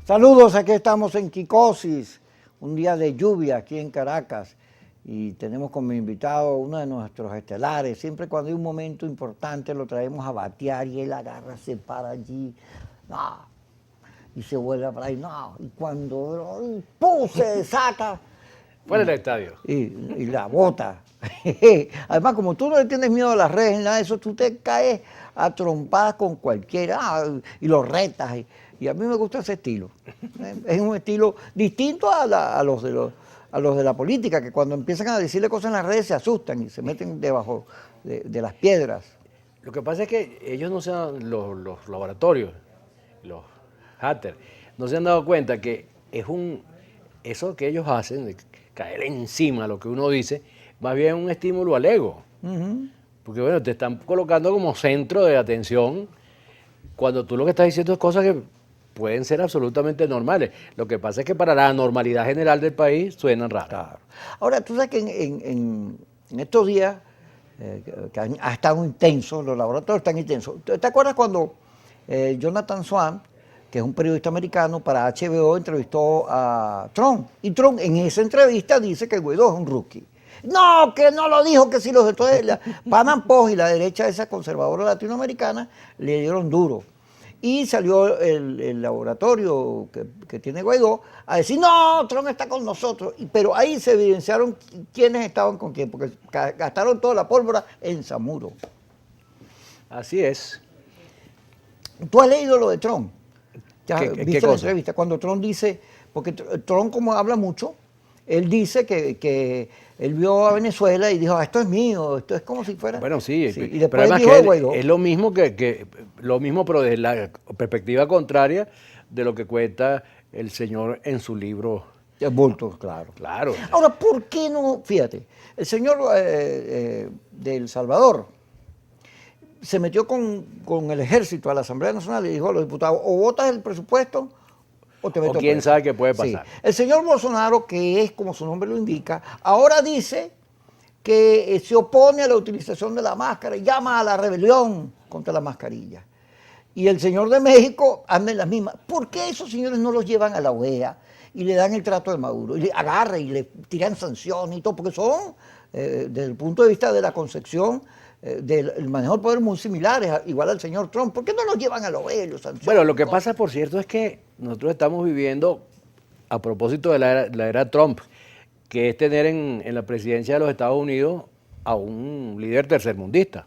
Saludos, aquí estamos en Quicosis, un día de lluvia aquí en Caracas y tenemos como invitado uno de nuestros estelares. Siempre cuando hay un momento importante lo traemos a batear y él agarra, se para allí, no, y se vuelve para ahí, no, y cuando ¡pum! Se desata. Fuera del estadio. Y la bota. Además, como tú no le tienes miedo a las redes ni nada de eso, tú te caes a trompadas con cualquiera y lo retas. Y a mí me gusta ese estilo. Es un estilo distinto a los de la política, que cuando empiezan a decirle cosas en las redes se asustan y se meten debajo de las piedras. Lo que pasa es que ellos no se han, los laboratorios, los hackers, no se han dado cuenta que eso que ellos hacen, de caer encima de lo que uno dice, más bien es un estímulo al ego. Porque bueno, te están colocando como centro de atención cuando tú lo que estás diciendo es cosas que pueden ser absolutamente normales. Lo que pasa es que para la normalidad general del país suenan raras. Claro. Ahora, tú sabes que en estos días que ha estado intenso, los laboratorios están intensos. ¿Te acuerdas cuando Jonathan Swan, que es un periodista americano, para HBO entrevistó a Trump? Y Trump en esa entrevista dice que Guaidó es un rookie. No, que no lo dijo, que sí lo dijo. Entonces, Panam Post y la derecha esa conservadora latinoamericana le dieron duro. Y salió el laboratorio que tiene Guaidó a decir, no, Trump está con nosotros. Pero ahí se evidenciaron quiénes estaban con quién, porque gastaron toda la pólvora en Zamuro. Así es. ¿Tú has leído lo de Trump? ¿Qué la cosa? entrevista? Cuando Trump dice, porque Trump como habla mucho, él dice que él vio a Venezuela y dijo, esto es mío, esto es como si fuera... Bueno, sí, Y después pero además dijo que de Guaidó. es lo mismo lo mismo, pero desde la perspectiva contraria de lo que cuenta el señor en su libro. El bulto, claro. Claro. Ahora, ¿por qué no? Fíjate, el señor de El Salvador se metió con el ejército a la Asamblea Nacional y dijo a los diputados, o votas el presupuesto o te meto O quién preso. sabe qué puede pasar. Sí. El señor Bolsonaro, que es como su nombre lo indica, ahora dice que se opone a la utilización de la máscara y llama a la rebelión contra la mascarilla. Y el señor de México anda en las mismas. ¿Por qué esos señores no los llevan a la OEA y le dan el trato de Maduro? Y le agarran y le tiran sanciones y todo, porque son, desde el punto de vista de la concepción del manejo del poder, muy similares, igual al señor Trump. ¿Por qué no los llevan a la OEA y los sancionan? Bueno, lo que pasa, por cierto, es que nosotros estamos viviendo, a propósito de la era Trump, que es tener en la presidencia de los Estados Unidos a un líder tercermundista.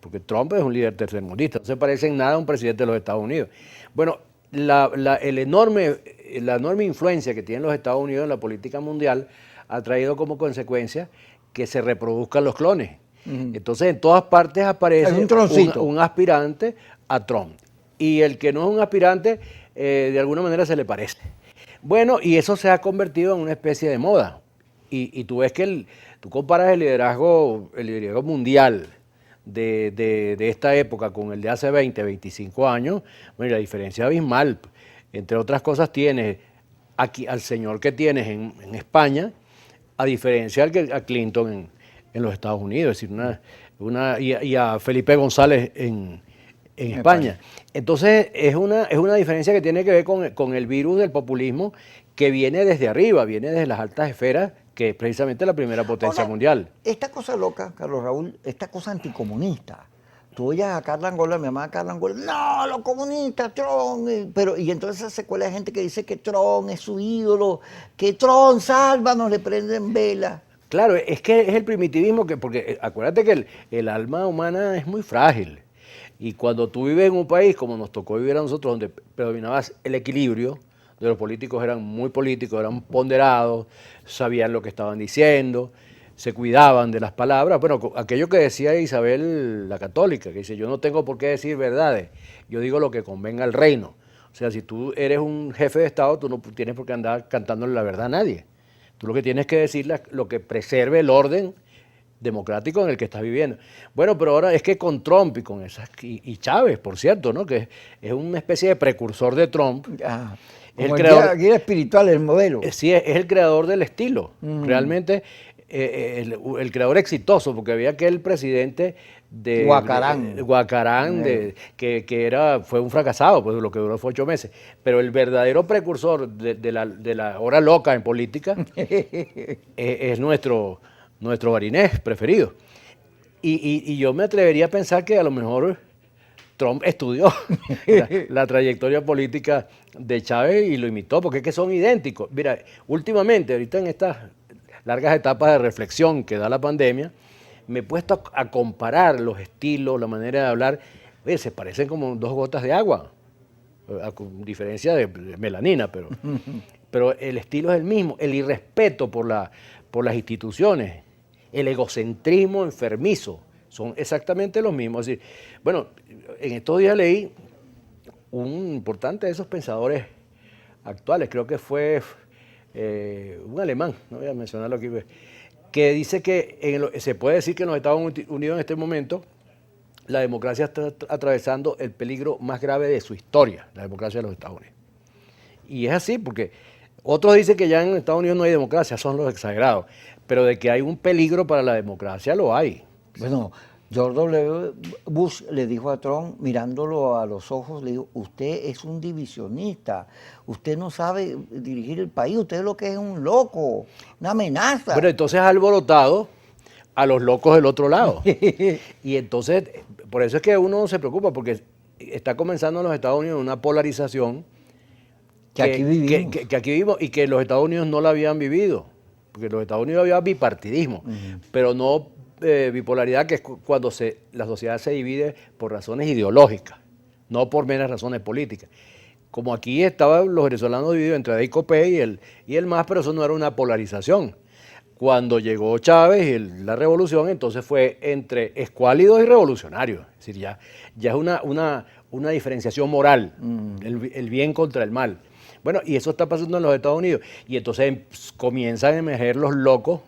Porque Trump es un líder tercermundista, no se parece en nada a un presidente de los Estados Unidos. Bueno, la enorme influencia que tienen los Estados Unidos en la política mundial ha traído como consecuencia que se reproduzcan los clones. Entonces, en todas partes aparece un aspirante a Trump. Y el que no es un aspirante, de alguna manera se le parece. Bueno, y eso se ha convertido en una especie de moda. Y tú ves que tú comparas el liderazgo mundial de esta época con el de hace 20, 25 años, bueno, la diferencia es abismal. Entre otras cosas, tienes aquí al señor que tienes en España, a diferencia a Clinton en los Estados Unidos, es decir, y a Felipe González en España. Entonces, es una diferencia que tiene que ver con el virus del populismo que viene desde arriba, viene desde las altas esferas, que es precisamente la primera potencia mundial. Esta cosa loca, Carlos Raúl, esta cosa anticomunista. Tú oyes a Carla Angola, mi mamá Carla Angola, no, los comunistas, Trump. Y entonces esa secuela de gente que dice que Trump es su ídolo, que Trump, sálvanos, le prenden vela. Claro, es que es el primitivismo, porque acuérdate que el alma humana es muy frágil. Y cuando tú vives en un país como nos tocó vivir a nosotros, donde predominaba el equilibrio, de los políticos eran muy políticos, eran ponderados, sabían lo que estaban diciendo, se cuidaban de las palabras. Bueno, aquello que decía Isabel la Católica, que dice, yo no tengo por qué decir verdades, yo digo lo que convenga al reino. O sea, si tú eres un jefe de Estado, tú no tienes por qué andar cantándole la verdad a nadie. Tú lo que tienes que decirle lo que preserve el orden democrático en el que estás viviendo. Bueno, pero ahora es que con Trump y con esas y Chávez, por cierto, ¿no? Que es una especie de precursor de Trump. Como el guía espiritual, el modelo. Sí, es el creador del estilo. Realmente el creador exitoso, porque había aquel presidente Guacarán. Guacarán, que fue un fracasado, pues lo que duró fue 8 meses. Pero el verdadero precursor de la hora loca en política es nuestro Barinés preferido. Y yo me atrevería a pensar que a lo mejor Trump estudió la trayectoria política de Chávez y lo imitó, porque es que son idénticos. Mira, últimamente, ahorita en estas largas etapas de reflexión que da la pandemia, me he puesto a comparar los estilos, la manera de hablar. Oye, se parecen como 2 gotas de agua, con diferencia de melanina, pero el estilo es el mismo. El irrespeto por las instituciones, el egocentrismo enfermizo, son exactamente los mismos. Es decir, bueno, en estos días leí un importante de esos pensadores actuales, creo que fue un alemán, no voy a mencionarlo aquí, que dice que se puede decir que en los Estados Unidos en este momento la democracia está atravesando el peligro más grave de su historia, la democracia de los Estados Unidos. Y es así, porque otros dicen que ya en Estados Unidos no hay democracia, son los exagerados, pero de que hay un peligro para la democracia lo hay. Bueno, George W. Bush le dijo a Trump, mirándolo a los ojos, le dijo, usted es un divisionista, usted no sabe dirigir el país, usted es lo que es un loco, una amenaza. Bueno, entonces ha alborotado a los locos del otro lado. Y entonces, por eso es que uno se preocupa, porque está comenzando en los Estados Unidos una polarización que aquí vivimos. Que aquí vivimos y que los Estados Unidos no la habían vivido, porque en los Estados Unidos había bipartidismo, pero no bipolaridad, que es cuando la sociedad se divide por razones ideológicas, no por meras razones políticas. Como aquí estaban los venezolanos divididos entre Adey Copé y el MAS, pero eso no era una polarización. Cuando llegó Chávez y la revolución, entonces fue entre escuálidos y revolucionarios. Es decir, ya es una diferenciación moral, el bien contra el mal. Bueno, y eso está pasando en los Estados Unidos. Y entonces comienzan a emerger los locos.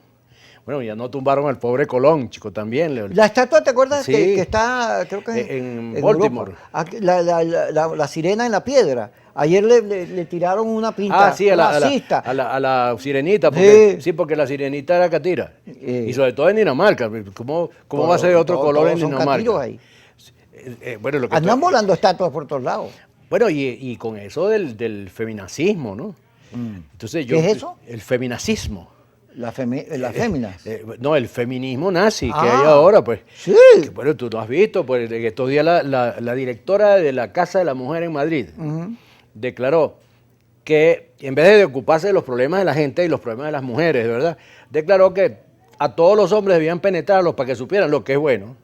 Bueno, ya no tumbaron al pobre Colón, chico, también. La estatua, ¿te acuerdas? Sí, que está, creo que en Baltimore. La sirena en la piedra. Ayer le tiraron una pinta racista. A la sirenita, porque la sirenita era catira. Y sobre todo en Dinamarca. ¿Cómo va a ser otro color en Dinamarca? Ahí. Bueno, andan volando estatuas por todos lados. Bueno, y con eso del feminacismo, ¿no? Entonces ¿Qué es eso? El feminacismo. Las féminas. No, el feminismo nazi que hay ahora, pues. Sí. Que, bueno, tú no has visto, pues en estos días la directora de la Casa de la Mujer en Madrid declaró que en vez de ocuparse de los problemas de la gente y los problemas de las mujeres, ¿verdad? Declaró que a todos los hombres debían penetrarlos para que supieran lo que es bueno.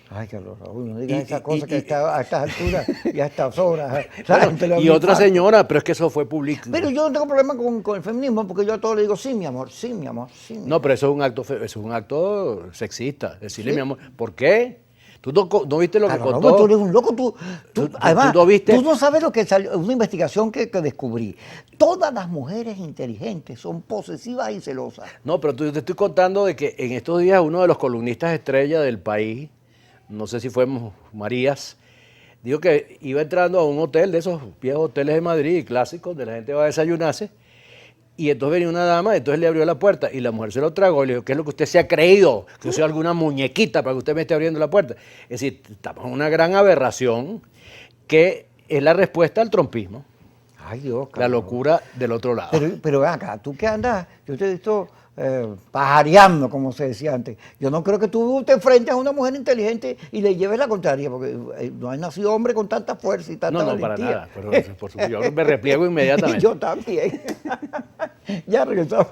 Ay, Carlos Raúl, no digas esa cosa que está a estas alturas y a estas horas. Bueno, y otra señora, pero es que eso fue público. Pero yo no tengo problema con el feminismo porque yo a todos le digo, sí, mi amor, sí, mi amor, sí. Mi amor. No, pero eso es un acto sexista, decirle mi amor. ¿Por qué? ¿Tú no viste lo que contó? Raúl, tú eres un loco, además, tú no sabes lo que salió, una investigación que descubrí. Todas las mujeres inteligentes son posesivas y celosas. No, pero te estoy contando de que en estos días uno de los columnistas estrella del país, no sé si fue Marías, dijo que iba entrando a un hotel de esos viejos hoteles de Madrid, clásicos, donde la gente va a desayunarse, y entonces venía una dama, entonces le abrió la puerta, y la mujer se lo tragó, y le dijo, ¿qué es lo que usted se ha creído? Que yo soy alguna muñequita para que usted me esté abriendo la puerta. Es decir, estamos en una gran aberración que es la respuesta al trumpismo. Ay, Dios, la locura del otro lado. Pero ven acá, tú qué andas, yo te he visto pajareando, como se decía antes. Yo no creo que tú te enfrentes a una mujer inteligente y le lleves la contraria, porque no hay nacido hombre con tanta fuerza y tanta valentía. Para nada. Pero, por supuesto, yo me repliego inmediatamente. Yo también. Ya regresamos.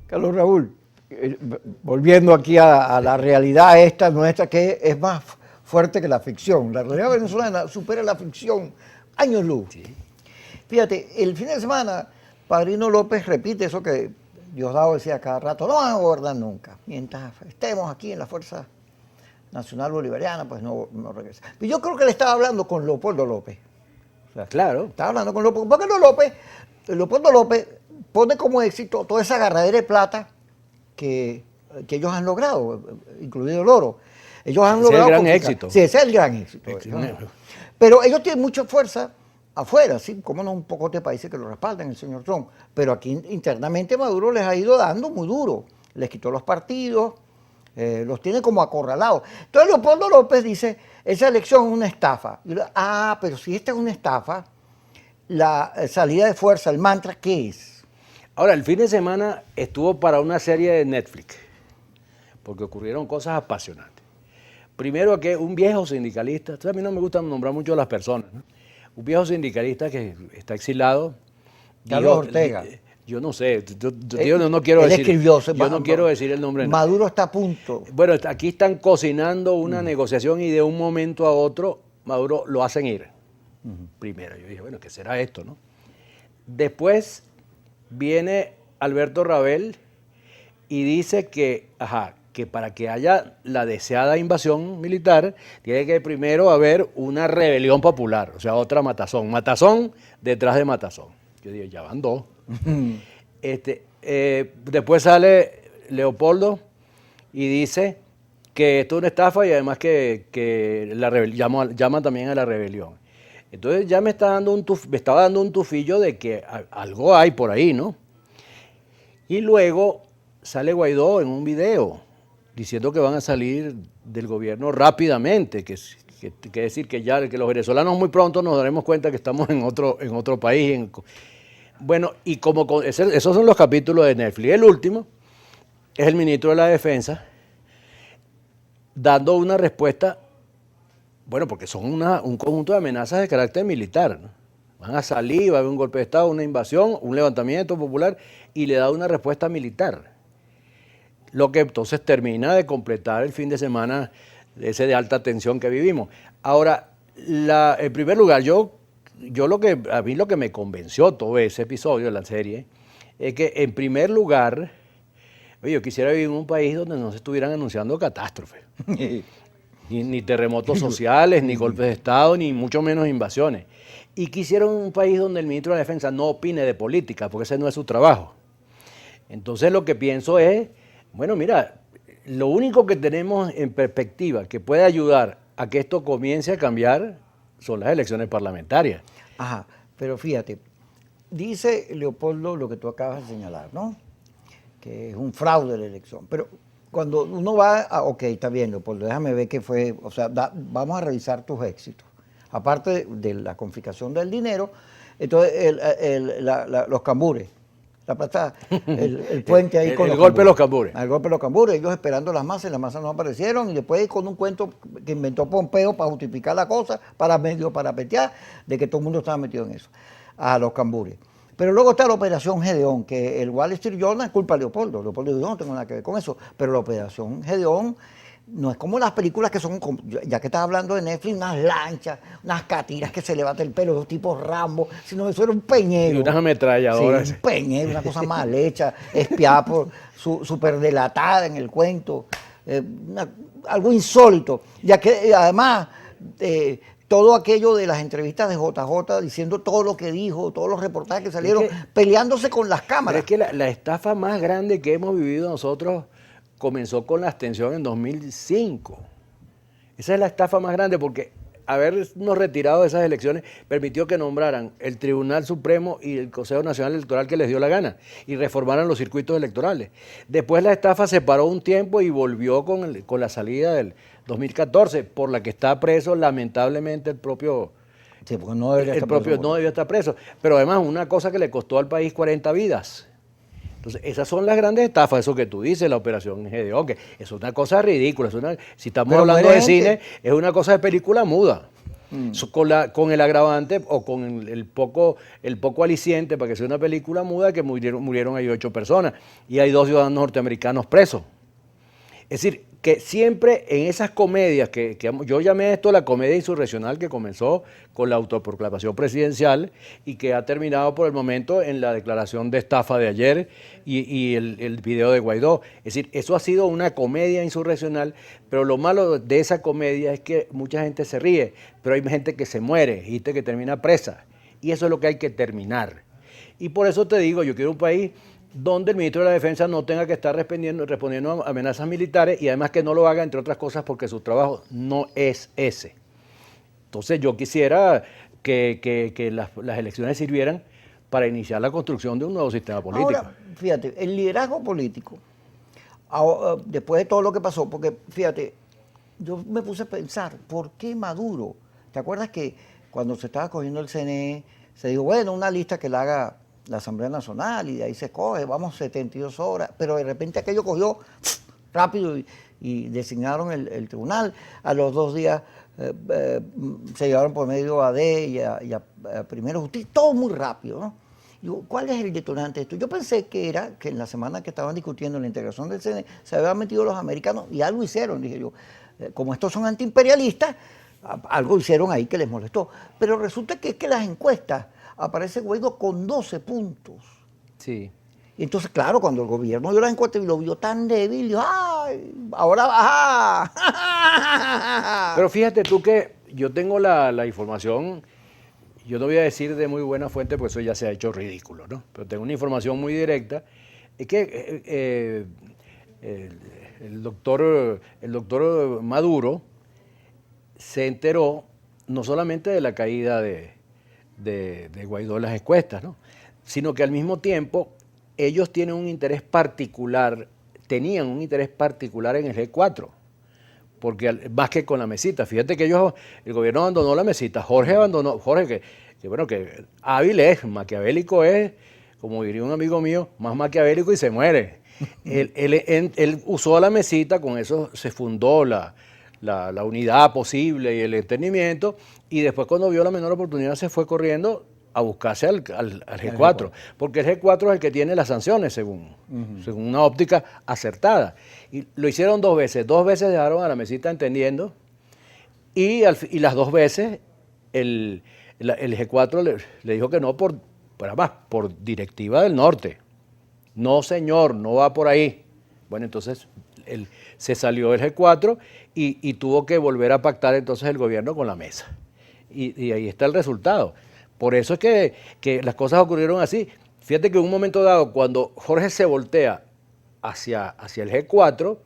Carlos Raúl, volviendo aquí a la realidad esta nuestra, que es más fuerte que la ficción. La realidad venezolana supera la ficción años luz. Sí. Fíjate, el fin de semana, Padrino López repite eso que Diosdado decía cada rato, no van a gobernar nunca. Mientras estemos aquí en la Fuerza Nacional Bolivariana, pues no regresa. Pero yo creo que le estaba hablando con Leopoldo López. O sea, claro. Estaba hablando con Leopoldo, porque Leopoldo López pone como éxito toda esa agarradera de plata que que ellos han logrado, incluido el oro. Ellos han Ese es el logrado gran confiscar. éxito. Sí, ese es el gran éxito. Pero ellos tienen mucha fuerza afuera, sí, como no un poco de países que lo respaldan, el señor Trump. Pero aquí internamente Maduro les ha ido dando muy duro. Les quitó los partidos, los tiene como acorralados. Entonces Leopoldo López dice, esa elección es una estafa. Y yo, pero si esta es una estafa, la salida de fuerza, el mantra, ¿qué es? Ahora, el fin de semana estuvo para una serie de Netflix, porque ocurrieron cosas apasionantes. Primero que un viejo sindicalista, a mí no me gusta nombrar mucho a las personas, ¿no? Un viejo sindicalista que está exilado. Carlos Ortega. Yo no sé, yo no quiero él decir. Escribió, yo no quiero decir el nombre de nadie. Maduro está a punto. Bueno, aquí están cocinando una negociación y de un momento a otro Maduro lo hacen ir. Primero, yo dije, bueno, ¿qué será esto, no? Después viene Alberto Rabel y dice que para que haya la deseada invasión militar, tiene que primero haber una rebelión popular, o sea, otra matazón. Matazón detrás de matazón. Yo dije, ya van dos. Después sale Leopoldo y dice que esto es una estafa y además que llama también a la rebelión. Entonces ya me estaba dando un tufillo de que algo hay por ahí, ¿no? Y luego sale Guaidó en un video diciendo que van a salir del gobierno rápidamente, que decir que los venezolanos muy pronto nos daremos cuenta que estamos en otro país. Bueno, y esos son los capítulos de Netflix. El último es el ministro de la Defensa dando una respuesta, bueno, porque son un conjunto de amenazas de carácter militar, ¿no? Van a salir, va a haber un golpe de Estado, una invasión, un levantamiento popular, y le da una respuesta militar. Lo que entonces termina de completar el fin de semana ese de alta tensión que vivimos. Ahora, en primer lugar, a mí lo que me convenció todo ese episodio de la serie es que, en primer lugar, yo quisiera vivir en un país donde no se estuvieran anunciando catástrofes. Ni terremotos sociales, ni golpes de Estado, ni mucho menos invasiones. Y quisiera un país donde el ministro de la Defensa no opine de política, porque ese no es su trabajo. Entonces lo que pienso es, bueno, mira, lo único que tenemos en perspectiva que puede ayudar a que esto comience a cambiar son las elecciones parlamentarias. Ajá, pero fíjate, dice Leopoldo lo que tú acabas de señalar, ¿no? Que es un fraude la elección. Pero cuando uno va ok, está bien, Leopoldo, déjame ver qué fue, o sea, vamos a revisar tus éxitos. Aparte de la confiscación del dinero, entonces los cambures, la plata, el puente ahí con el golpe de los cambures. El golpe de los cambures, ellos esperando las masas no aparecieron, y después con un cuento que inventó Pompeo para justificar la cosa, para medio parapetear, de que todo el mundo estaba metido en eso, a los cambures. Pero luego está la Operación Gedeón, que el Wall Street Journal es culpa de Leopoldo. Leopoldo dijo, yo no tengo nada que ver con eso. Pero la Operación Gedeón no es como las películas que son, ya que estás hablando de Netflix, unas lanchas, unas catiras que se levantan el pelo, los tipos Rambo, sino eso era un peñero. Y unas ametralladoras. Sí, un peñero, una cosa mal hecha, espiada súper delatada en el cuento, algo insólito. Ya que además, todo aquello de las entrevistas de JJ, diciendo todo lo que dijo, todos los reportajes que salieron, peleándose con las cámaras. Pero es que la estafa más grande que hemos vivido nosotros comenzó con la abstención en 2005. Esa es la estafa más grande, porque habernos retirado de esas elecciones permitió que nombraran el Tribunal Supremo y el Consejo Nacional Electoral que les dio la gana y reformaran los circuitos electorales. Después la estafa se paró un tiempo y volvió con la salida del 2014, por la que está preso lamentablemente el propio... Sí, porque no debería estar preso. Pero además una cosa que le costó al país 40 vidas. Entonces, esas son las grandes estafas, eso que tú dices, la Operación Gedeón, que es una cosa ridícula. Si estamos hablando de cine, es una cosa de película muda. Con el agravante o con el poco aliciente para que sea una película muda, que murieron ahí 8 personas y hay 2 ciudadanos norteamericanos presos. Es decir, que siempre en esas comedias, que yo llamé a esto la comedia insurreccional, que comenzó con la autoproclamación presidencial y que ha terminado por el momento en la declaración de estafa de ayer y el video de Guaidó. Es decir, eso ha sido una comedia insurreccional, pero lo malo de esa comedia es que mucha gente se ríe, pero hay gente que se muere, gente que termina presa, y eso es lo que hay que terminar. Y por eso te digo, yo quiero un país donde el ministro de la Defensa no tenga que estar respondiendo a amenazas militares y además que no lo haga, entre otras cosas, porque su trabajo no es ese. Entonces yo quisiera que las elecciones sirvieran para iniciar la construcción de un nuevo sistema político. Ahora, fíjate, el liderazgo político, después de todo lo que pasó, porque fíjate, yo me puse a pensar, ¿por qué Maduro? ¿Te acuerdas que cuando se estaba cogiendo el CNE, se dijo, bueno, una lista que la haga la Asamblea Nacional y de ahí se coge, vamos 72 horas, pero de repente aquello cogió rápido y designaron el tribunal, a los 2 días se llevaron por medio a AD y a Primero Justicia, todo muy rápido, ¿no? Digo, ¿cuál es el detonante de esto? Yo pensé que era que en la semana que estaban discutiendo la integración del CNE se habían metido los americanos y algo hicieron, dije yo, como estos son antiimperialistas, algo hicieron ahí que les molestó. Pero resulta que es que las encuestas aparece Guaidó con 12 puntos. Sí. Y entonces, claro, cuando el gobierno dio las encuestas y lo vio tan débil, dijo, ¡ay! Ahora baja. Pero fíjate tú que yo tengo la información, yo no voy a decir de muy buena fuente, porque eso ya se ha hecho ridículo, ¿no? Pero tengo una información muy directa, es que el doctor Maduro se enteró no solamente de la caída de Guaidó en las encuestas, ¿no? Sino que al mismo tiempo ellos tenían un interés particular en el G4, porque más que con la mesita. Fíjate que el gobierno abandonó la mesita, Jorge que hábil es, maquiavélico es, como diría un amigo mío, más maquiavélico y se muere. Él usó la mesita, con eso se fundó la unidad posible y el entendimiento, y después cuando vio la menor oportunidad se fue corriendo a buscarse al G4, porque el G4 es el que tiene las sanciones según una óptica acertada. Y lo hicieron 2 veces, 2 veces dejaron a la mesita entendiendo, y las 2 veces el G4 le dijo que no por directiva del norte. No señor, no va por ahí. Bueno, entonces se salió el G4 y tuvo que volver a pactar entonces el gobierno con la mesa. Y ahí está el resultado. Por eso es que las cosas ocurrieron así. Fíjate que en un momento dado, cuando Jorge se voltea hacia el G4,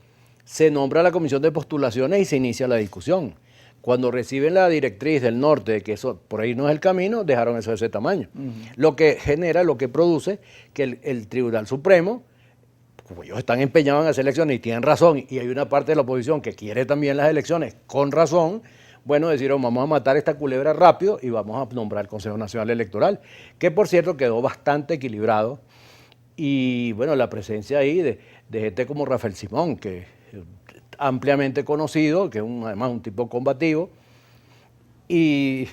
se nombra la comisión de postulaciones y se inicia la discusión. Cuando reciben la directriz del norte de que eso por ahí no es el camino, dejaron eso de ese tamaño. Lo que produce que el Tribunal Supremo, como ellos están empeñados en hacer elecciones y tienen razón, y hay una parte de la oposición que quiere también las elecciones con razón, bueno, decidieron, vamos a matar esta culebra rápido y vamos a nombrar el Consejo Nacional Electoral, que por cierto quedó bastante equilibrado. Y bueno, la presencia ahí de gente como Rafael Simón, que es ampliamente conocido, que es además un tipo combativo, y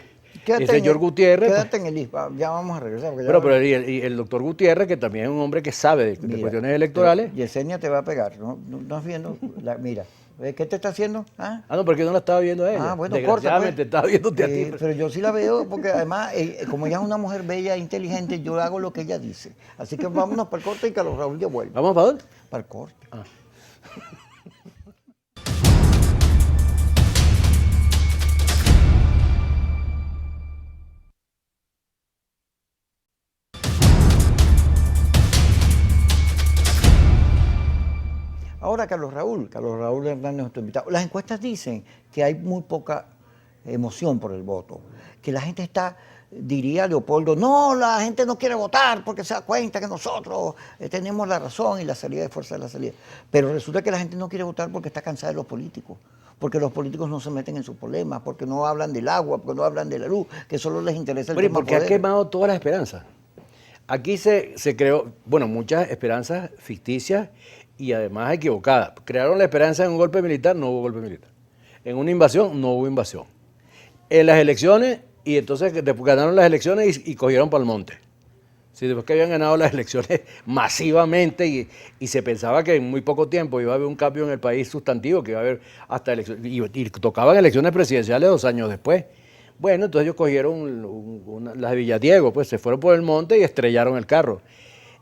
el señor Gutiérrez. Quédate en el ISPA, ya vamos a regresar. Pero el doctor Gutiérrez, que también es un hombre que sabe de cuestiones electorales. Yesenia te va a pegar, ¿no? ¿No estás viendo? Mira, ¿qué te está haciendo? No, porque yo no la estaba viendo a ella. Bueno, desgraciadamente estaba viéndote a ti. Pero yo sí la veo, porque además, como ella es una mujer bella e inteligente, yo hago lo que ella dice. Así que vámonos para el corte y Carlos Raúl ya vuelve. ¿Vamos para dónde? Para el corte. Ahora Carlos Raúl Hernández, nuestro invitado. Las encuestas dicen que hay muy poca emoción por el voto, que la gente diría Leopoldo, no, la gente no quiere votar porque se da cuenta que nosotros tenemos la razón y la salida de fuerza de la salida. Pero resulta que la gente no quiere votar porque está cansada de los políticos, porque los políticos no se meten en sus problemas, porque no hablan del agua, porque no hablan de la luz, que solo les interesa el tema porque poder. ha quemado todas las esperanzas. Aquí se creó, muchas esperanzas ficticias y además equivocadas. Crearon la esperanza en un golpe militar, no hubo golpe militar. En una invasión, no hubo invasión. En las elecciones, y entonces ganaron las elecciones y cogieron para el monte. Sí, después que habían ganado las elecciones masivamente y se pensaba que en muy poco tiempo iba a haber un cambio en el país sustantivo, que iba a haber hasta elecciones, y tocaban elecciones presidenciales 2 años después. Bueno, entonces ellos cogieron las de Villadiego, pues se fueron por el monte y estrellaron el carro.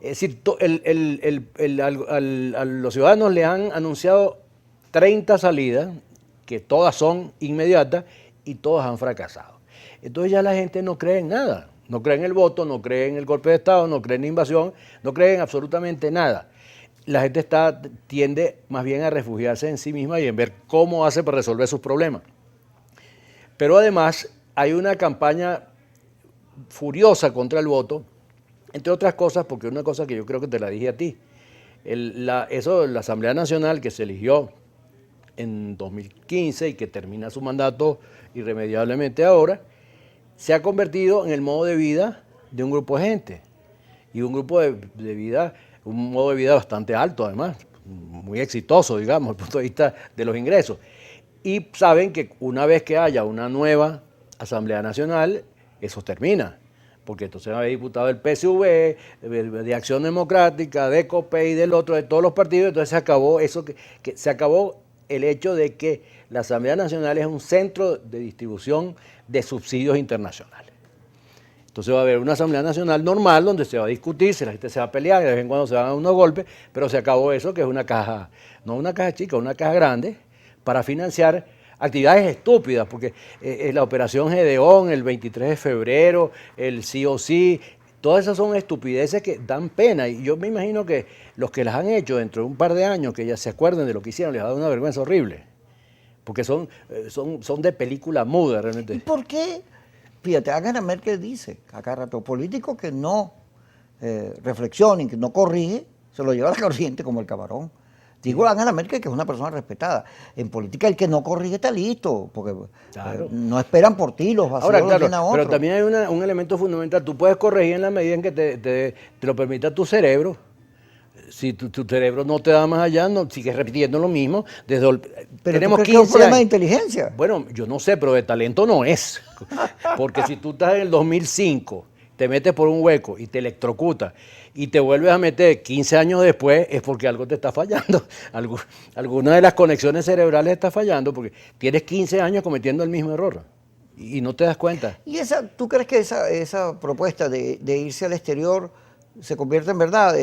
Es decir, a los ciudadanos le han anunciado 30 salidas, que todas son inmediatas y todas han fracasado. Entonces ya la gente no cree en nada. No cree en el voto, no cree en el golpe de Estado, no cree en la invasión, no cree en absolutamente nada. La gente tiende más bien a refugiarse en sí misma y en ver cómo hace para resolver sus problemas. Pero además hay una campaña furiosa contra el voto, entre otras cosas, porque una cosa que yo creo que te la dije a ti, la Asamblea Nacional que se eligió en 2015 y que termina su mandato irremediablemente ahora, se ha convertido en el modo de vida de un grupo de gente, y un grupo de vida, un modo de vida bastante alto además, muy exitoso, digamos, desde el punto de vista de los ingresos. Y saben que una vez que haya una nueva Asamblea Nacional, eso termina, porque entonces va a haber diputados del PSV, de Acción Democrática, de COPEI, del otro, de todos los partidos, entonces se acabó eso, que se acabó el hecho de que la Asamblea Nacional es un centro de distribución de subsidios internacionales. Entonces va a haber una Asamblea Nacional normal donde se va a discutir, la gente se va a pelear, de vez en cuando se van a dar unos golpes, pero se acabó eso, que es una caja, no una caja chica, una caja grande, para financiar actividades estúpidas, porque la operación Gedeón, el 23 de febrero, el sí o sí, todas esas son estupideces que dan pena, y yo me imagino que los que las han hecho dentro de un par de años, que ya se acuerden de lo que hicieron, les va a dar una vergüenza horrible, porque son de película muda realmente. ¿Y por qué? Fíjate, Angela Merkel dice, a cada rato, políticos que no reflexionen, que no corrigen, se lo lleva a la corriente como el camarón. Digo a Angela Merkel que es una persona respetada. En política el que no corrige está listo, porque claro, no esperan por ti, los vacíos ahora, los claro, llena otro. pero también hay un elemento fundamental. Tú puedes corregir en la medida en que te lo permita tu cerebro. Si tu cerebro no te da más allá, no sigues repitiendo lo mismo. Pero tenemos ¿tú crees que es un 15 problema de años. inteligencia? Bueno, yo no sé, pero de talento no es. Porque si tú estás en el 2005, te metes por un hueco y te electrocutas y te vuelves a meter 15 años después, es porque algo te está fallando. Alguna de las conexiones cerebrales está fallando porque tienes 15 años cometiendo el mismo error y no te das cuenta. ¿Y tú crees que esa propuesta de irse al exterior se convierte en verdad?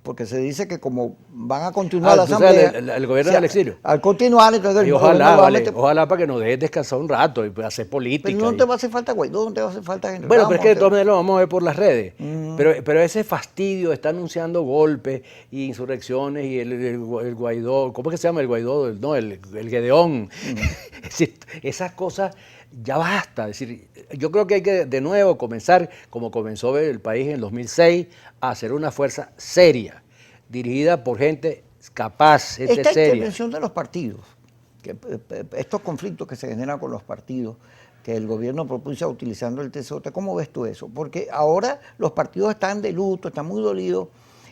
Porque se dice que como van a continuar la asamblea... El gobierno del exilio. Al continuar, entonces... Y ojalá para que nos dejes descansar un rato y hacer política. Pero no te va a hacer falta Guaidó, no te va a hacer falta Henry Bueno, Ramos, pero es que de todas maneras lo vamos a ver por las redes. Pero ese fastidio está anunciando golpes y insurrecciones y el Guaidó, ¿cómo es que se llama el Guaidó? No, el Gedeón. Es decir, esas cosas ya basta. Es decir, yo creo que hay que de nuevo comenzar, como comenzó el país en el 2006, a hacer una fuerza seria, dirigida por gente capaz, gente Esta seria. intervención de los partidos, estos conflictos que se generan con los partidos, que el gobierno propuso utilizando el TCJ, ¿cómo ves tú eso? Porque ahora los partidos están de luto, están muy dolidos,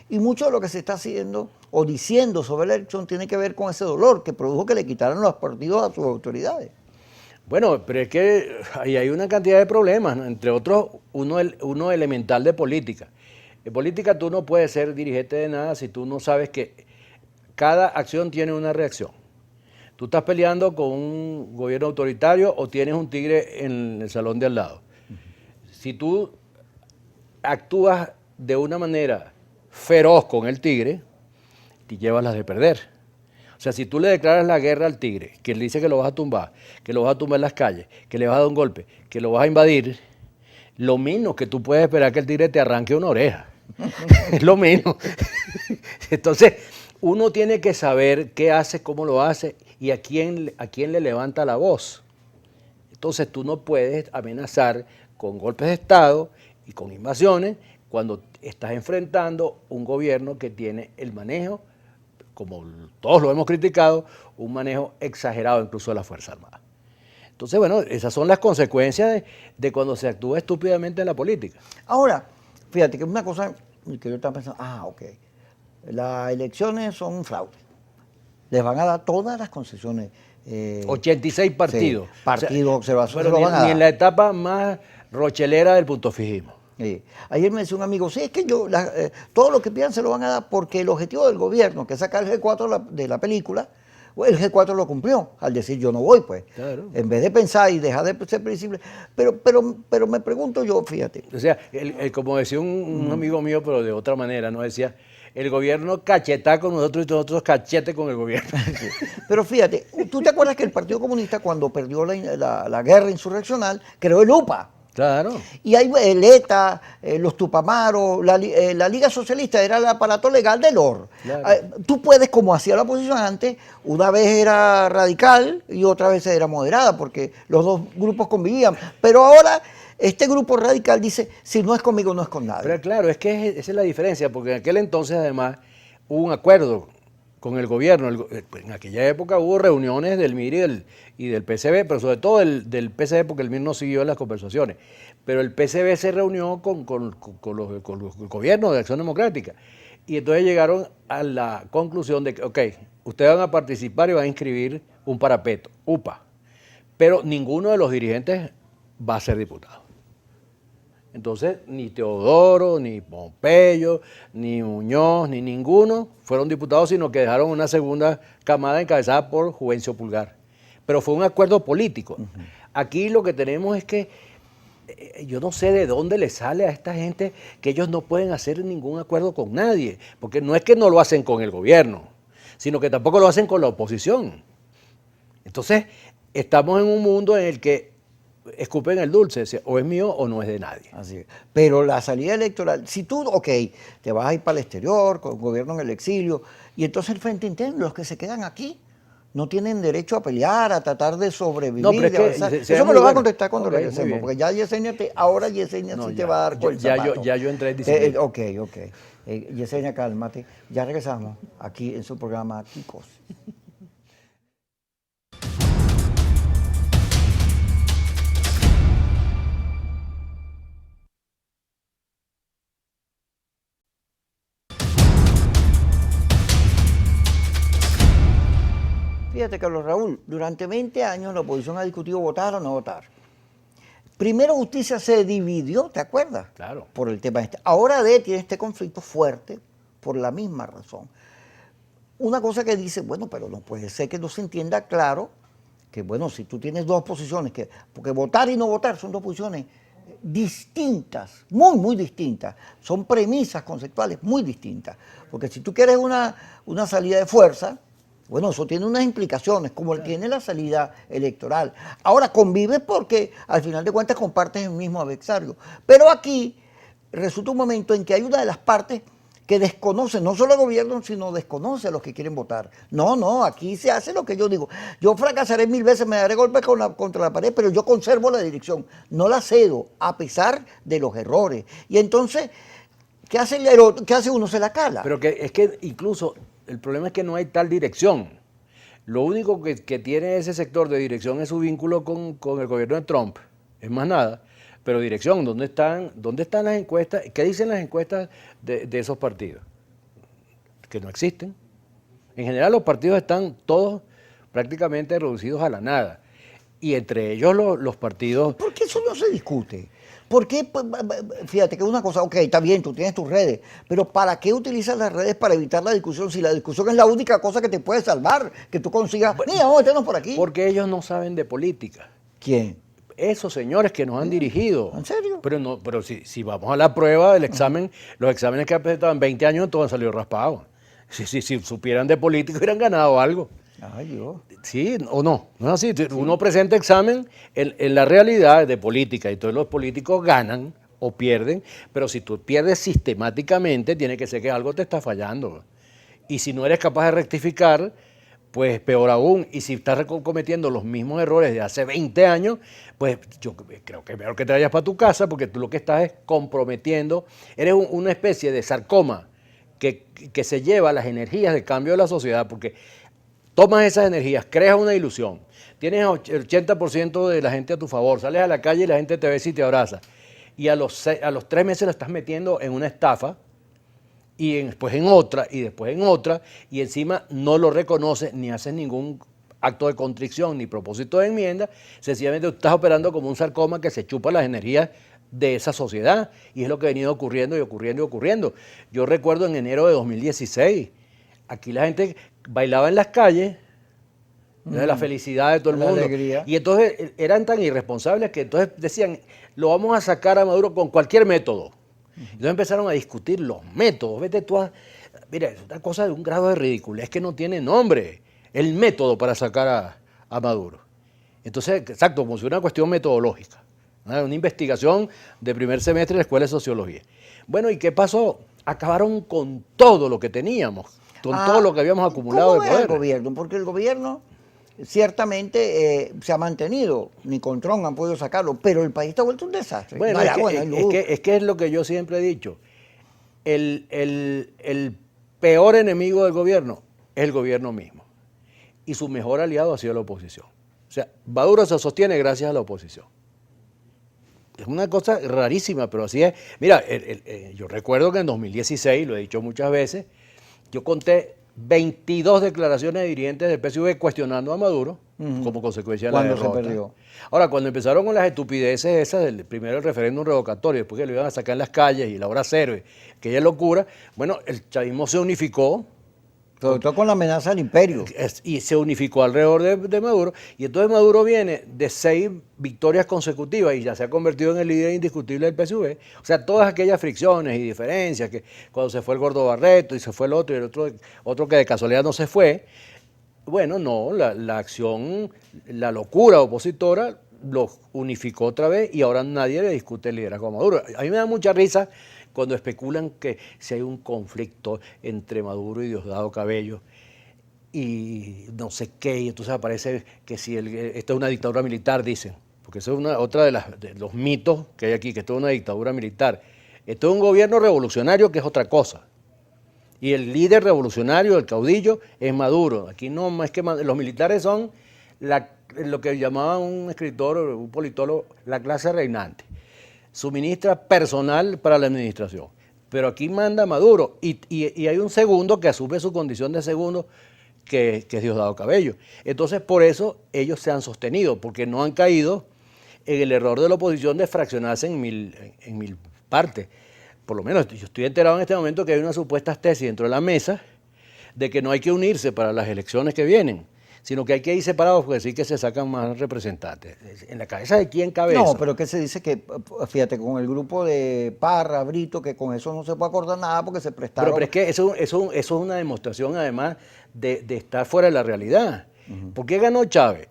y mucho de lo que se está haciendo o diciendo sobre la elección tiene que ver con ese dolor que produjo que le quitaran los partidos a sus autoridades. Bueno, pero es que ahí hay una cantidad de problemas, ¿no? Entre otros, uno elemental de política. En política tú no puedes ser dirigente de nada si tú no sabes que cada acción tiene una reacción. Tú estás peleando con un gobierno autoritario o tienes un tigre en el salón de al lado. Si tú actúas de una manera feroz con el tigre, te llevas las de perder. O sea, si tú le declaras la guerra al tigre, que le dice que lo vas a tumbar, que lo vas a tumbar en las calles, que le vas a dar un golpe, que lo vas a invadir, lo menos que tú puedes esperar que el tigre te arranque una oreja. Es lo menos. Entonces, uno tiene que saber qué hace, cómo lo hace y a quién le levanta la voz. Entonces, tú no puedes amenazar con golpes de Estado y con invasiones cuando estás enfrentando un gobierno que tiene el manejo, como todos lo hemos criticado, un manejo exagerado incluso de la Fuerza Armada. Entonces, bueno, esas son las consecuencias de cuando se actúa estúpidamente en la política. Ahora, fíjate que una cosa que yo estaba pensando, ok, las elecciones son un fraude. Les van a dar todas las concesiones. 86 partidos. Sí, partidos, observaciones, pero lo van a dar. ni en la etapa más rochelera del puntofijismo. Sí. Ayer me decía un amigo, sí, es que todo lo que pidan se lo van a dar porque el objetivo del gobierno, que es sacar el G4 de la película, el G4 lo cumplió al decir yo no voy, pues. Claro. En vez de pensar y dejar de ser previsible. Pero me pregunto yo, fíjate. O sea, como decía un amigo mío, pero de otra manera, ¿no? Decía, el gobierno cacheta con nosotros y nosotros cachete con el gobierno. Sí. Pero fíjate, ¿tú te acuerdas que el Partido Comunista cuando perdió la guerra insurreccional creó el UPA? Claro. Y hay el ETA, los Tupamaros, la Liga Socialista era el aparato legal del OR. Claro. Tú puedes, como hacía la oposición antes, una vez era radical y otra vez era moderada, porque los dos grupos convivían. Pero ahora este grupo radical dice, si no es conmigo, no es con nadie. Pero claro, es que esa es la diferencia, porque en aquel entonces además hubo un acuerdo con el gobierno. En aquella época hubo reuniones del MIR y del PCB, pero sobre todo del PCB, porque el MIR no siguió en las conversaciones. Pero el PCB se reunió con los gobiernos de Acción Democrática. Y entonces llegaron a la conclusión de que, ok, ustedes van a participar y van a inscribir un parapeto, UPA, pero ninguno de los dirigentes va a ser diputado. Entonces, ni Teodoro, ni Pompeyo, ni Muñoz, ni ninguno fueron diputados, sino que dejaron una segunda camada encabezada por Juvencio Pulgar. Pero fue un acuerdo político. Aquí lo que tenemos es que yo no sé de dónde le sale a esta gente que ellos no pueden hacer ningún acuerdo con nadie, porque no es que no lo hacen con el gobierno, sino que tampoco lo hacen con la oposición. Entonces, estamos en un mundo en el que escupen el dulce, o es mío o no es de nadie. Así es. Pero la salida electoral, si tú, ok, te vas a ir para el exterior, con el gobierno en el exilio, y entonces el Frente Interno, los que se quedan aquí, no tienen derecho a pelear, a tratar de sobrevivir. No, pero es de que avanzar. sería Eso me muy lo va a bueno. contestar cuando Ok, muy regresemos, bien. porque ya Yesenia, ahora Yesenia No, sí ya, te va a dar con el zapato. ya yo entré en disciplina. Ok. Yesenia, cálmate. Ya regresamos aquí en su programa Kikos. Fíjate, Carlos Raúl, durante 20 años la oposición ha discutido votar o no votar. Primero Justicia se dividió, ¿te acuerdas? Claro. Por el tema este. Ahora tiene este conflicto fuerte por la misma razón. Una cosa que dice, bueno, pero no puede ser que no se entienda claro que, bueno, si tú tienes dos posiciones, porque votar y no votar son dos posiciones distintas, muy distintas. Son premisas conceptuales muy distintas. Porque si tú quieres una salida de fuerza, bueno, eso tiene unas implicaciones, como tiene la salida electoral. Ahora convives porque al final de cuentas compartes el mismo adversario. Pero aquí resulta un momento en que hay una de las partes que desconoce, no solo el gobierno, sino desconoce a los que quieren votar. No, aquí se hace lo que yo digo. Yo fracasaré 1000 veces, me daré golpes contra la pared, pero yo conservo la dirección, no la cedo, a pesar de los errores. Y entonces, ¿qué hace uno? Se la cala. Pero es que incluso el problema es que no hay tal dirección. Lo único que tiene ese sector de dirección es su vínculo con el gobierno de Trump, es más nada. Pero dirección, ¿dónde están las encuestas? ¿Qué dicen las encuestas de esos partidos? Que no existen. En general los partidos están todos prácticamente reducidos a la nada. Y entre ellos los partidos... ¿Por qué eso no se discute? ¿Por qué? Fíjate que es una cosa, ok, está bien, tú tienes tus redes, pero ¿para qué utilizas las redes para evitar la discusión si la discusión es la única cosa que te puede salvar? Que tú consigas, mira, vamos a meternos por aquí. Porque ellos no saben de política. ¿Quién? Esos señores que nos han dirigido. ¿En serio? Pero si vamos a la prueba del examen, los exámenes que han presentado en 20 años todos han salido raspados. Si supieran de política hubieran ganado algo. Ay, Dios. Sí, o no, no es así. Uno presenta examen en la realidad de política y todos los políticos ganan o pierden, pero si tú pierdes sistemáticamente, tiene que ser que algo te está fallando. Y si no eres capaz de rectificar, pues peor aún. Y si estás cometiendo los mismos errores de hace 20 años, pues yo creo que es mejor que te vayas para tu casa, porque tú lo que estás es comprometiendo, eres una especie de sarcoma que se lleva las energías de cambio de la sociedad, porque tomas esas energías, creas una ilusión, tienes el 80% de la gente a tu favor, sales a la calle y la gente te ve y te abraza, y a los 3 meses lo estás metiendo en una estafa, y después en otra, y después en otra, y encima no lo reconoces ni haces ningún acto de contrición ni propósito de enmienda, sencillamente tú estás operando como un sarcoma que se chupa las energías de esa sociedad, y es lo que ha venido ocurriendo y ocurriendo y ocurriendo. Yo recuerdo en enero de 2016, aquí la gente bailaba en las calles, de la felicidad de todo el mundo. Alegría. Y entonces eran tan irresponsables que entonces decían, lo vamos a sacar a Maduro con cualquier método. Entonces empezaron a discutir los métodos. Vete tú mira, es una cosa de un grado de ridiculez que no tiene nombre. El método para sacar a Maduro. Entonces, exacto, como si fuera una cuestión metodológica. Una investigación de primer semestre de la Escuela de Sociología. Bueno, ¿y qué pasó? Acabaron con todo lo que teníamos, con todo lo que habíamos acumulado ¿Cómo de ve al poder. gobierno? Porque el gobierno ciertamente se ha mantenido, ni con Trump han podido sacarlo, pero el país está vuelto un desastre. Bueno, No hay agua, no hay luz. es que es lo que yo siempre he dicho. El peor enemigo del gobierno es el gobierno mismo. Y su mejor aliado ha sido la oposición. O sea, Maduro se sostiene gracias a la oposición. Es una cosa rarísima, pero así es. Mira, yo recuerdo que en 2016, lo he dicho muchas veces, yo conté 22 declaraciones de dirigentes del PSUV cuestionando a Maduro como consecuencia de la Cuando derrota. se perdió. Ahora, cuando empezaron con las estupideces esas del primero el referéndum revocatorio, después que lo iban a sacar en las calles y la hora cero, aquella locura, bueno, el chavismo se unificó. Sobre todo con la amenaza del imperio. Y se unificó alrededor de Maduro. Y entonces Maduro viene de 6 victorias consecutivas y ya se ha convertido en el líder indiscutible del PSUV. O sea, todas aquellas fricciones y diferencias, que cuando se fue el Gordo Barreto y se fue el otro y el otro que de casualidad no se fue, bueno, no, la acción, la locura opositora los unificó otra vez y ahora nadie le discute el liderazgo a Maduro. A mí me da mucha risa cuando especulan que si hay un conflicto entre Maduro y Diosdado Cabello y no sé qué, y entonces aparece que si esto es una dictadura militar, dicen, porque eso es otra de los mitos que hay aquí, que esto es una dictadura militar. Esto es un gobierno revolucionario que es otra cosa. Y el líder revolucionario, el caudillo, es Maduro. Aquí no es que los militares son lo que llamaba un escritor, un politólogo, la clase reinante. Suministra personal para la administración. Pero aquí manda Maduro y hay un segundo que asume su condición de segundo, que es Diosdado Cabello. Entonces, por eso ellos se han sostenido, porque no han caído en el error de la oposición de fraccionarse en mil partes. Por lo menos yo estoy enterado en este momento que hay unas supuestas tesis dentro de la mesa de que no hay que unirse para las elecciones que vienen, sino que hay que ir separados porque sí que se sacan más representantes. ¿En la cabeza de quién cabe eso? No, pero que se dice que, fíjate, con el grupo de Parra, Brito, que con eso no se puede acordar nada porque se prestaron. Pero es que eso es una demostración además de estar fuera de la realidad. ¿Por qué ganó Chávez?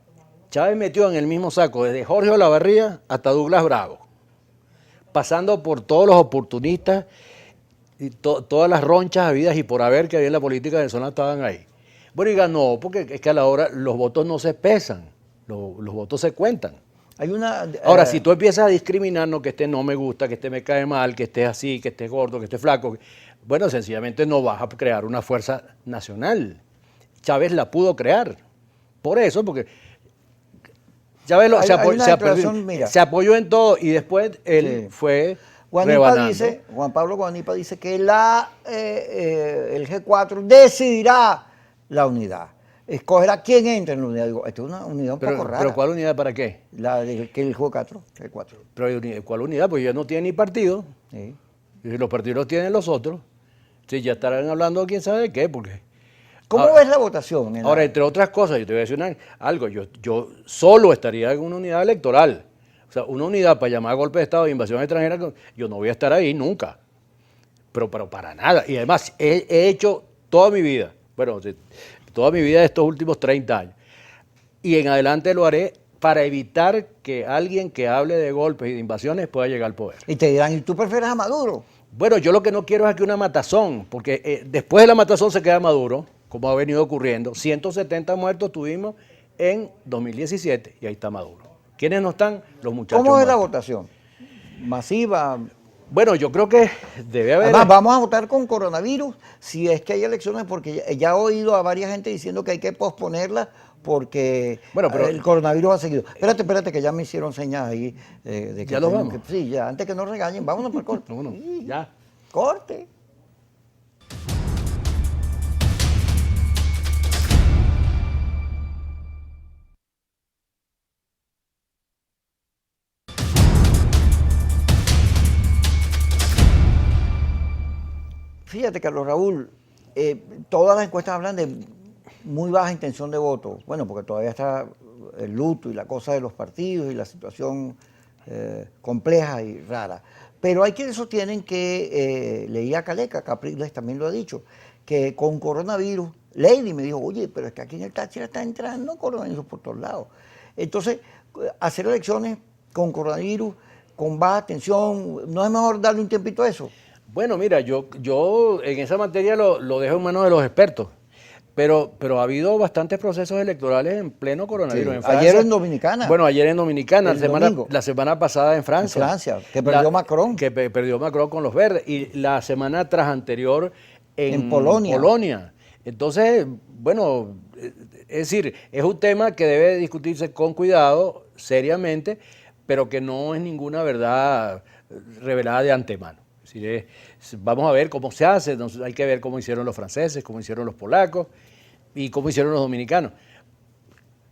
Chávez metió en el mismo saco desde Jorge Olavarría hasta Douglas Bravo, pasando por todos los oportunistas y todas las ronchas habidas y por haber que había en la política venezolana estaban ahí. Bueno, y ganó porque es que a la hora los votos no se pesan, los votos se cuentan. Hay una, Ahora, si tú empiezas a discriminarnos, que este no me gusta, que este me cae mal, que esté así, que esté gordo, que esté flaco, bueno, sencillamente no vas a crear una fuerza nacional. Chávez la pudo crear. Por eso, porque Chávez se apoyó en todo y después él fue rebanando. Juan Pablo Guanipa dice que el G4 decidirá la unidad. Escogerá quién entra en la unidad. Digo, esto es una unidad un poco rara. ¿Pero cuál unidad para qué? Que el G4. Pero ¿cuál unidad? Pues ya no tiene ni partido. Sí. Y los partidos los tienen los otros. Sí, ya estarán hablando quién sabe de qué, porque... ¿Cómo ves la votación? Ahora, entre otras cosas, yo te voy a decir algo. Yo solo estaría en una unidad electoral. O sea, una unidad para llamar a golpe de Estado de invasión extranjera, yo no voy a estar ahí nunca. Pero para nada. Y además, he hecho toda mi vida, bueno, toda mi vida de estos últimos 30 años. Y en adelante lo haré para evitar que alguien que hable de golpes y de invasiones pueda llegar al poder. Y te dirán, ¿y tú prefieres a Maduro? Bueno, yo lo que no quiero es aquí una matazón, porque después de la matazón se queda Maduro, como ha venido ocurriendo. 170 muertos tuvimos en 2017 y ahí está Maduro. ¿Quiénes no están? Los muchachos. ¿Cómo es la votación? ¿Masiva? Bueno, yo creo que debe haber... Además, vamos a votar con coronavirus si es que hay elecciones, porque ya he oído a varias gente diciendo que hay que posponerla porque pero el coronavirus ha seguido. Espérate, que ya me hicieron señas ahí. De que ¿Ya nos vamos? sí, ya, antes que nos regañen, vámonos por corte. Vámonos, ya. Corte. Fíjate, Carlos Raúl, todas las encuestas hablan de muy baja intención de voto. Bueno, porque todavía está el luto y la cosa de los partidos y la situación compleja y rara. Pero hay quienes sostienen que, leía Caleca, Capriles también lo ha dicho, que con coronavirus, Lady me dijo, oye, pero es que aquí en el Táchira está entrando coronavirus por todos lados. Entonces, hacer elecciones con coronavirus, con baja tensión? ¿No es mejor darle un tiempito a eso? Bueno, mira, yo en esa materia lo dejo en manos de los expertos, pero ha habido bastantes procesos electorales en pleno coronavirus. Sí. En Francia, Ayer en Dominicana. bueno, ayer en Dominicana, El domingo. la semana pasada en Francia. En Francia, que perdió Macron. Que perdió Macron con los verdes, y la semana tras anterior en Polonia. Polonia. Entonces, bueno, es decir, es un tema que debe discutirse con cuidado, seriamente, pero que no es ninguna verdad revelada de antemano. Es decir, vamos a ver cómo se hace, entonces hay que ver cómo hicieron los franceses, cómo hicieron los polacos y cómo hicieron los dominicanos.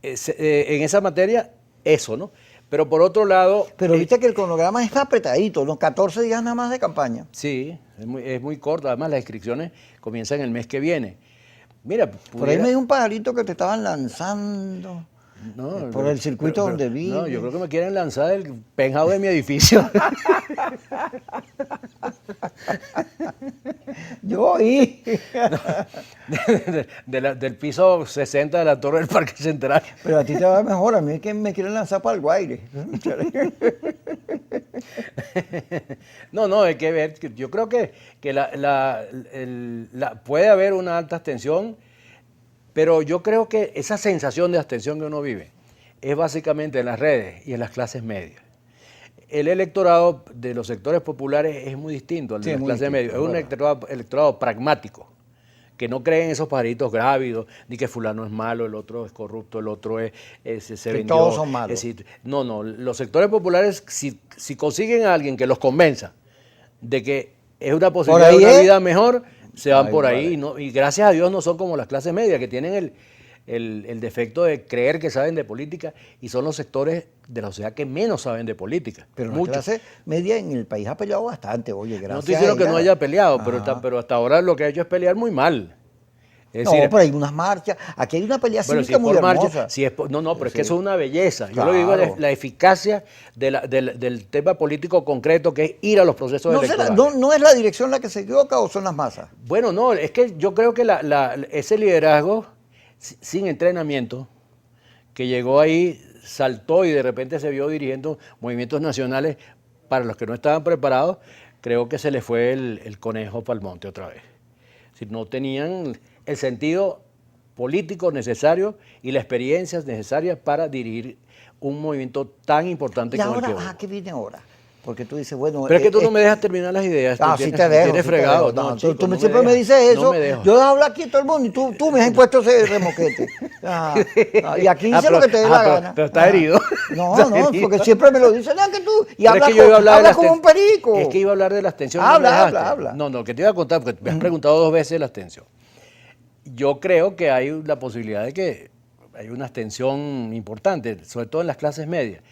En esa materia, eso, ¿no? Pero por otro lado... Pero viste que el cronograma está apretadito, los 14 días nada más de campaña. Sí, es muy corto. Además, las inscripciones comienzan el mes que viene. Mira, por ahí me dio un pajarito que te estaban lanzando. No, por el circuito donde vive. No, yo creo que me quieren lanzar el penthouse de mi edificio. Yo oí. Del piso 60 de la torre del Parque Central. Pero a ti te va mejor, a mí es que me quieren lanzar para el Guaire. No, hay que ver. Yo creo que puede haber una alta abstención, pero yo creo que esa sensación de abstención que uno vive es básicamente en las redes y en las clases medias. El electorado de los sectores populares es muy distinto al de las clases medias. Es un electorado pragmático, que no cree en esos pajaritos grávidos, ni que fulano es malo, el otro es corrupto, el otro se vendió. Todos son malos. Es decir, no, los sectores populares, si consiguen a alguien que los convenza de que es una posibilidad de una vida mejor, se van por ahí. Y gracias a Dios no son como las clases medias, que tienen el defecto de creer que saben de política, y son los sectores de la sociedad que menos saben de política. Pero la clase media en el país ha peleado bastante, oye, gracias. No estoy diciendo que no haya peleado, pero hasta ahora lo que ha hecho es pelear muy mal. Es decir, pero hay unas marchas, aquí hay una pelea cívica muy hermosa. Pero es que eso es una belleza. Claro. Yo lo digo, la eficacia del tema político concreto, que es ir a los procesos electorales. ¿No es la dirección la que se equivoca o son las masas? Bueno, no, es que yo creo que ese liderazgo sin entrenamiento, que llegó ahí, saltó y de repente se vio dirigiendo movimientos nacionales para los que no estaban preparados, creo que se le fue el conejo para el monte otra vez. Es decir, no tenían el sentido político necesario y la experiencia necesaria para dirigir un movimiento tan importante como el que hubo. ¿Qué viene ahora? Porque tú dices, bueno... Pero es que tú no me dejas terminar las ideas. Sí te dejo. Tienes fregado. Tú siempre me dices eso. No me dejo. Yo hablo aquí a todo el mundo y tú me has impuesto ese remoquete. Y aquí dice lo que te dé la gana. Pero está herido. No, porque siempre me lo dicen. Que tú, y pero hablas como un perico. Es que iba a hablar de la abstención. Habla. No, que te iba a contar, porque me has preguntado 2 veces la abstención. Yo creo que hay la posibilidad de que hay una abstención importante, sobre todo en las clases medias.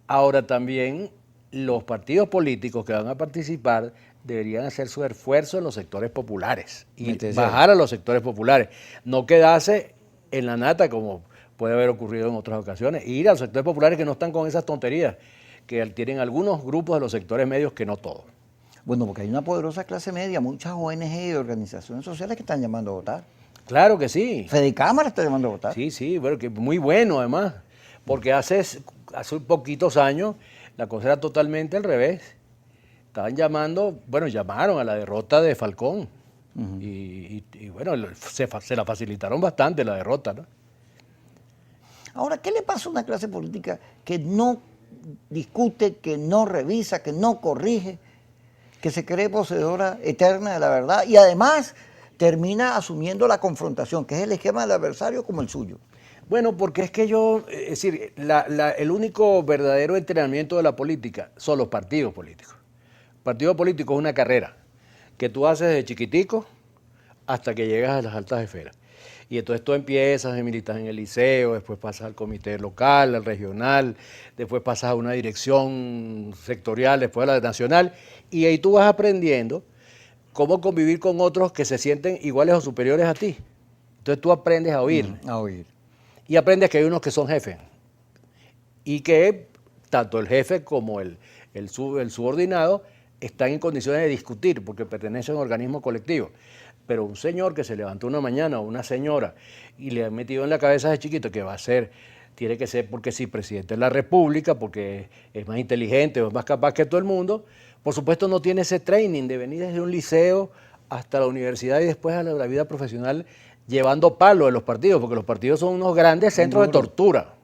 Ahora también los partidos políticos que van a participar deberían hacer su esfuerzo en los sectores populares y bajar a los sectores populares, no quedarse en la nata como puede haber ocurrido en otras ocasiones, ir a los sectores populares que no están con esas tonterías que tienen algunos grupos de los sectores medios, que no todos. Bueno, porque hay una poderosa clase media, muchas ONG y organizaciones sociales que están llamando a votar. Claro que sí. Fede Cámara está llamando a votar. Sí, bueno, que muy bueno además, porque hace poquitos años la cosa era totalmente al revés. Estaban llamaron a la derrota de Falcón. Y bueno, se la facilitaron bastante la derrota, ¿no? Ahora, ¿qué le pasa a una clase política que no discute, que no revisa, que no corrige, que se cree poseedora eterna de la verdad y además termina asumiendo la confrontación, que es el esquema del adversario como el suyo? Bueno, porque es que es decir, el único verdadero entrenamiento de la política son los partidos políticos. El partido político es una carrera que tú haces desde chiquitico hasta que llegas a las altas esferas. Y entonces tú empiezas, militas en el liceo, después pasas al comité local, al regional, después pasas a una dirección sectorial, después a la nacional, y ahí tú vas aprendiendo cómo convivir con otros que se sienten iguales o superiores a ti. Entonces tú aprendes a oír. Y aprendes que hay unos que son jefes y que tanto el jefe como el subordinado están en condiciones de discutir porque pertenecen a un organismo colectivo. Pero un señor que se levantó una mañana o una señora y le ha metido en la cabeza de chiquito que va a ser tiene que ser porque sí, presidente de la República, porque es más inteligente o es más capaz que todo el mundo. Por supuesto no tiene ese training de venir desde un liceo hasta la universidad y después a la vida profesional llevando palo de los partidos, porque los partidos son unos grandes centros de tortura.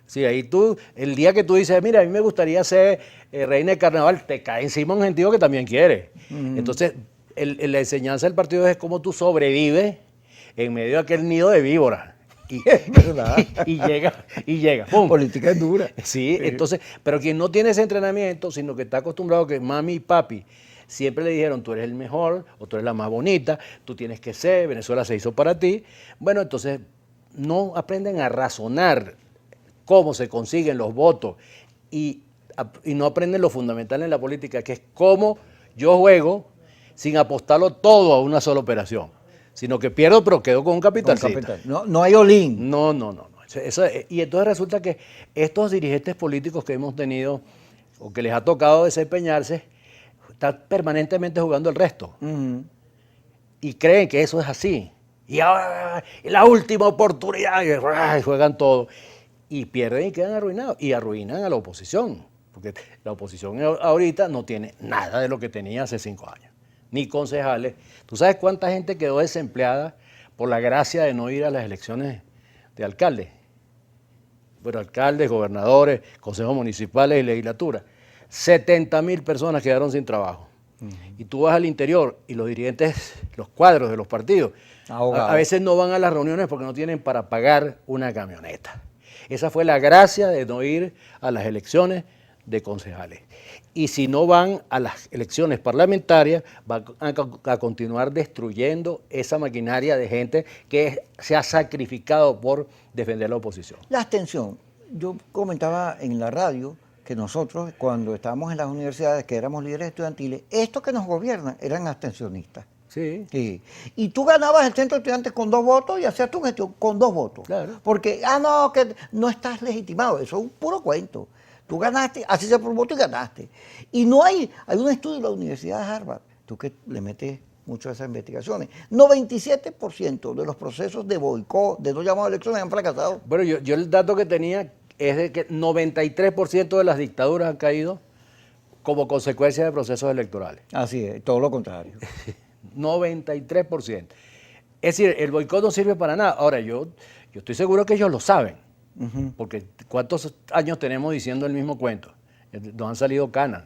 Sí, ahí tú, el día que tú dices, mira, a mí me gustaría ser reina de carnaval, te cae encima un gentío que también quiere. Entonces, la enseñanza del partido es cómo tú sobrevives en medio de aquel nido de víboras. Es verdad. Y llega, ¡pum! Política es dura. Sí, entonces, pero quien no tiene ese entrenamiento, sino que está acostumbrado que mami y papi siempre le dijeron, tú eres el mejor, o tú eres la más bonita, tú tienes que ser, Venezuela se hizo para ti. Bueno, entonces no aprenden a razonar cómo se consiguen los votos y no aprenden lo fundamental en la política, que es cómo yo juego sin apostarlo todo a una sola operación, sino que pierdo pero quedo con un capitalcito. No hay olín. No. Y entonces resulta que estos dirigentes políticos que hemos tenido o que les ha tocado desempeñarse, están permanentemente jugando el resto. Y creen que eso es así. Y ahora, la última oportunidad, y juegan todo. Y pierden y quedan arruinados. Y arruinan a la oposición. Porque la oposición ahorita no tiene nada de lo que tenía hace 5 años. Ni concejales. ¿Tú sabes cuánta gente quedó desempleada por la gracia de no ir a las elecciones de alcaldes? Bueno, alcaldes, gobernadores, consejos municipales y legislatura. 70.000 personas quedaron sin trabajo. Y tú vas al interior y los dirigentes, los cuadros de los partidos, a veces no van a las reuniones porque no tienen para pagar una camioneta. Esa fue la gracia de no ir a las elecciones de concejales. Y si no van a las elecciones parlamentarias, van a continuar destruyendo esa maquinaria de gente que se ha sacrificado por defender la oposición. La abstención. Yo comentaba en la radio que nosotros, cuando estábamos en las universidades, que éramos líderes estudiantiles, estos que nos gobiernan eran abstencionistas. Sí. Y tú ganabas el centro de estudiantes con 2 votos y hacías tu gestión con 2 votos. Claro. Porque, que no estás legitimado. Eso es un puro cuento. Tú ganaste, así sea por voto y ganaste. Y no hay un estudio de la Universidad de Harvard, tú que le metes mucho a esas investigaciones, 97% de los procesos de boicot, de no llamado a elecciones, han fracasado. Bueno, yo el dato que tenía es de que 93% de las dictaduras han caído como consecuencia de procesos electorales. Así es, todo lo contrario. 93%. Es decir, el boicot no sirve para nada. Ahora, yo estoy seguro que ellos lo saben, porque ¿cuántos años tenemos diciendo el mismo cuento? Nos han salido canas.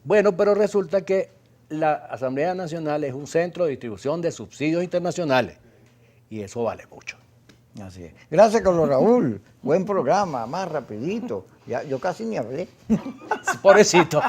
Bueno, pero resulta que la Asamblea Nacional es un centro de distribución de subsidios internacionales y eso vale mucho. Así es. Gracias, Carlos Raúl. Buen programa, más rapidito. Ya, yo casi ni hablé. Pobrecito.